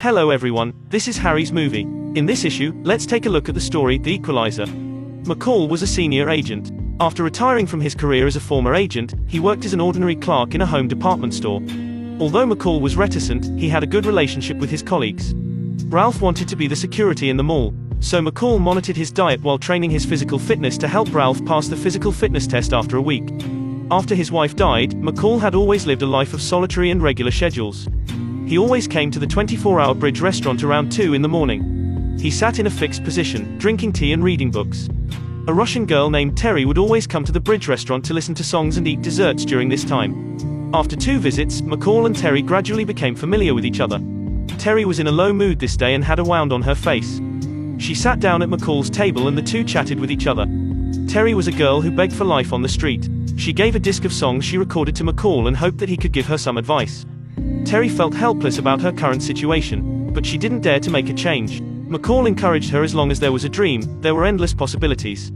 Hello everyone, this is Harry's Movie. In this issue, let's take a look at the story, The Equalizer. McCall was a senior agent. After retiring from his career as a former agent, he worked as an ordinary clerk in a home department store. Although McCall was reticent, he had a good relationship with his colleagues. Ralph wanted to be the security in the mall, so McCall monitored his diet while training his physical fitness to help Ralph pass the physical fitness test after a week. After his wife died, McCall had always lived a life of solitary and regular schedules. He always came to the 24-hour Bridge restaurant around 2 in the morning. He sat in a fixed position, drinking tea and reading books. A Russian girl named Terry would always come to the Bridge restaurant to listen to songs and eat desserts during this time. After 2 visits, McCall and Terry gradually became familiar with each other. Terry was in a low mood this day and had a wound on her face. She sat down at McCall's table and the two chatted with each other. Terry was a girl who begged for life on the street. She gave a disc of songs she recorded to McCall and hoped that he could give her some advice. Terry felt helpless about her current situation, but she didn't dare to make a change. McCall encouraged her as long as there was a dream, there were endless possibilities.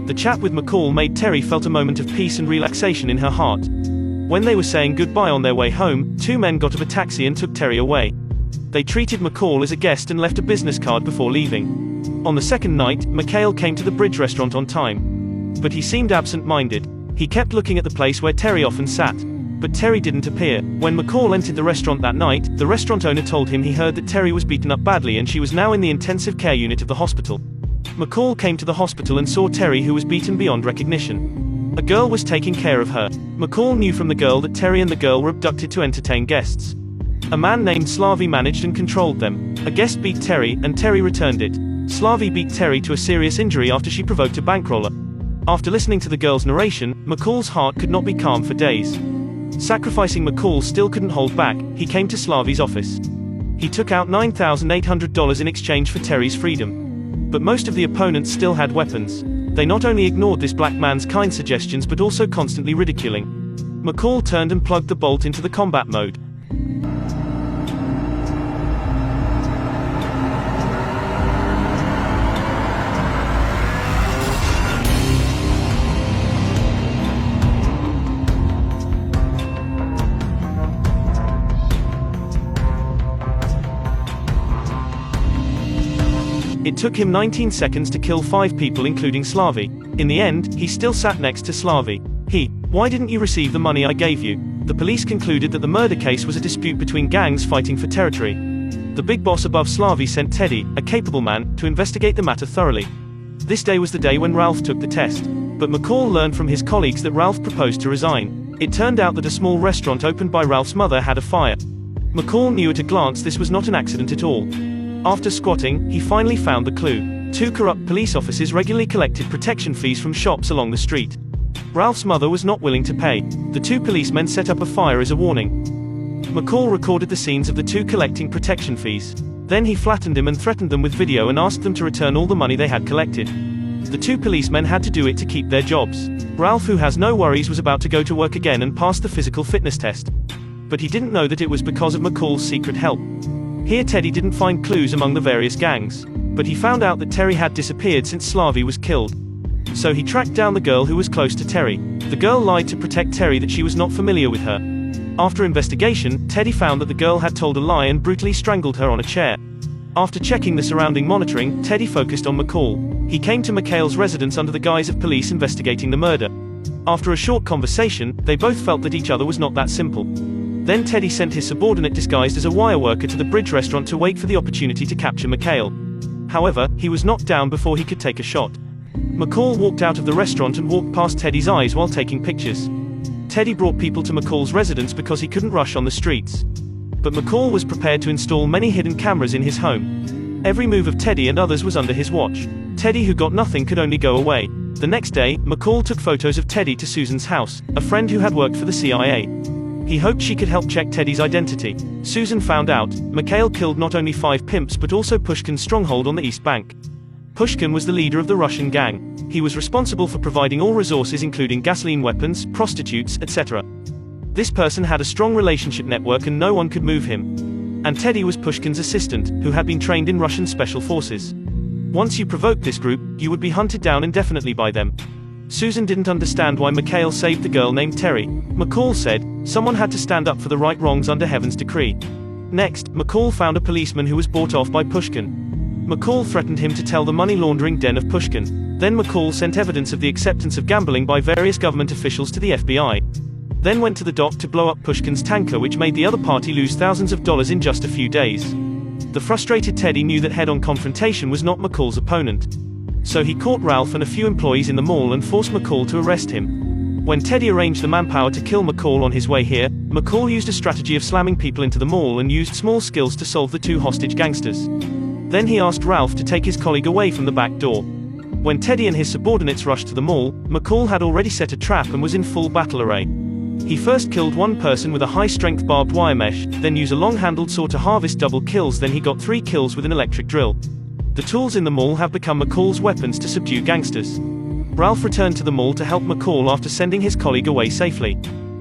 The chat with McCall made Terry felt a moment of peace and relaxation in her heart. When they were saying goodbye on their way home, 2 men got of a taxi and took Terry away. They treated McCall as a guest and left a business card before leaving. On the second night, McHale came to the Bridge restaurant on time. But he seemed absent-minded. He kept looking at the place where Terry often sat. But Terry didn't appear. When McCall entered the restaurant that night, the restaurant owner told him he heard that Terry was beaten up badly and she was now in the intensive care unit of the hospital. McCall came to the hospital and saw Terry, who was beaten beyond recognition. A girl was taking care of her. McCall knew from the girl that Terry and the girl were abducted to entertain guests. A man named Slavy managed and controlled them. A guest beat Terry, and Terry returned it. Slavy beat Terry to a serious injury after she provoked a bankroller. After listening to the girl's narration, McCall's heart could not be calm for days. Sacrificing, McCall still couldn't hold back. He came to Slavy's office. He took out $9,800 in exchange for Terry's freedom. But most of the opponents still had weapons. They not only ignored this black man's kind suggestions but also constantly ridiculing. McCall turned and plugged the bolt into the combat mode. It took him 19 seconds to kill 5 people including Slavy. In the end, he still sat next to Slavy. Why didn't you receive the money I gave you? The police concluded that the murder case was a dispute between gangs fighting for territory. The big boss above Slavy sent Teddy, a capable man, to investigate the matter thoroughly. This day was the day when Ralph took the test. But McCall learned from his colleagues that Ralph proposed to resign. It turned out that a small restaurant opened by Ralph's mother had a fire. McCall knew at a glance this was not an accident at all. After squatting, he finally found the clue. 2 corrupt police officers regularly collected protection fees from shops along the street. Ralph's mother was not willing to pay. The 2 policemen set up a fire as a warning. McCall recorded the scenes of the 2 collecting protection fees. Then he flattened him and threatened them with video and asked them to return all the money they had collected. The 2 policemen had to do it to keep their jobs. Ralph, who has no worries, was about to go to work again and pass the physical fitness test. But he didn't know that it was because of McCall's secret help. Here Teddy didn't find clues among the various gangs, but he found out that Terry had disappeared since Slavy was killed. So he tracked down the girl who was close to Terry. The girl lied to protect Terry that she was not familiar with her. After investigation, Teddy found that the girl had told a lie and brutally strangled her on a chair. After checking the surrounding monitoring, Teddy focused on McCall. He came to McHale's residence under the guise of police investigating the murder. After a short conversation, they both felt that each other was not that simple. Then Teddy sent his subordinate disguised as a wire worker to the Bridge restaurant to wait for the opportunity to capture McHale. However, he was knocked down before he could take a shot. McCall walked out of the restaurant and walked past Teddy's eyes while taking pictures. Teddy brought people to McCall's residence because he couldn't rush on the streets. But McCall was prepared to install many hidden cameras in his home. Every move of Teddy and others was under his watch. Teddy, who got nothing, could only go away. The next day, McCall took photos of Teddy to Susan's house, a friend who had worked for the CIA. He hoped she could help check Teddy's identity. Susan found out. McHale killed not only 5 pimps but also Pushkin's stronghold on the East Bank. Pushkin was the leader of the Russian gang. He was responsible for providing all resources including gasoline, weapons, prostitutes, etc. This person had a strong relationship network and no one could move him. And Teddy was Pushkin's assistant, who had been trained in Russian special forces. Once you provoked this group, you would be hunted down indefinitely by them. Susan didn't understand why McHale saved the girl named Terry. McCall said, someone had to stand up for the right wrongs under heaven's decree. Next, McCall found a policeman who was bought off by Pushkin. McCall threatened him to tell the money laundering den of Pushkin. Then McCall sent evidence of the acceptance of gambling by various government officials to the FBI. Then went to the dock to blow up Pushkin's tanker, which made the other party lose thousands of dollars in just a few days. The frustrated Teddy knew that head-on confrontation was not McCall's opponent. So he caught Ralph and a few employees in the mall and forced McCall to arrest him. When Teddy arranged the manpower to kill McCall on his way here, McCall used a strategy of slamming people into the mall and used small skills to solve the two hostage gangsters. Then he asked Ralph to take his colleague away from the back door. When Teddy and his subordinates rushed to the mall, McCall had already set a trap and was in full battle array. He first killed one person with a high-strength barbed wire mesh, then used a long-handled saw to harvest double kills, then he got 3 kills with an electric drill. The tools in the mall have become McCall's weapons to subdue gangsters. Ralph returned to the mall to help McCall after sending his colleague away safely.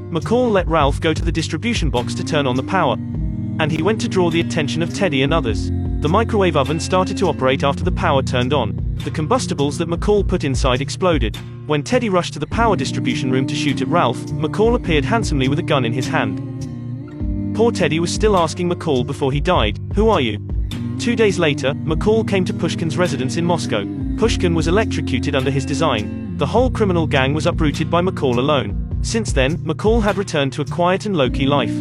McCall let Ralph go to the distribution box to turn on the power. And he went to draw the attention of Teddy and others. The microwave oven started to operate after the power turned on. The combustibles that McCall put inside exploded. When Teddy rushed to the power distribution room to shoot at Ralph, McCall appeared handsomely with a gun in his hand. Poor Teddy was still asking McCall before he died, "Who are you?" 2 days later, McCall came to Pushkin's residence in Moscow. Pushkin was electrocuted under his design. The whole criminal gang was uprooted by McCall alone. Since then, McCall had returned to a quiet and low-key life.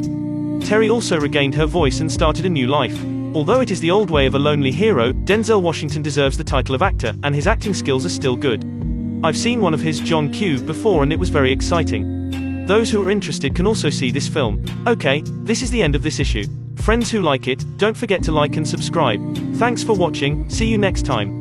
Terry also regained her voice and started a new life. Although it is the old way of a lonely hero, Denzel Washington deserves the title of actor, and his acting skills are still good. I've seen one of his John Q before and it was very exciting. Those who are interested can also see this film. Okay, this is the end of this issue. Friends who like it, don't forget to like and subscribe. Thanks for watching, see you next time.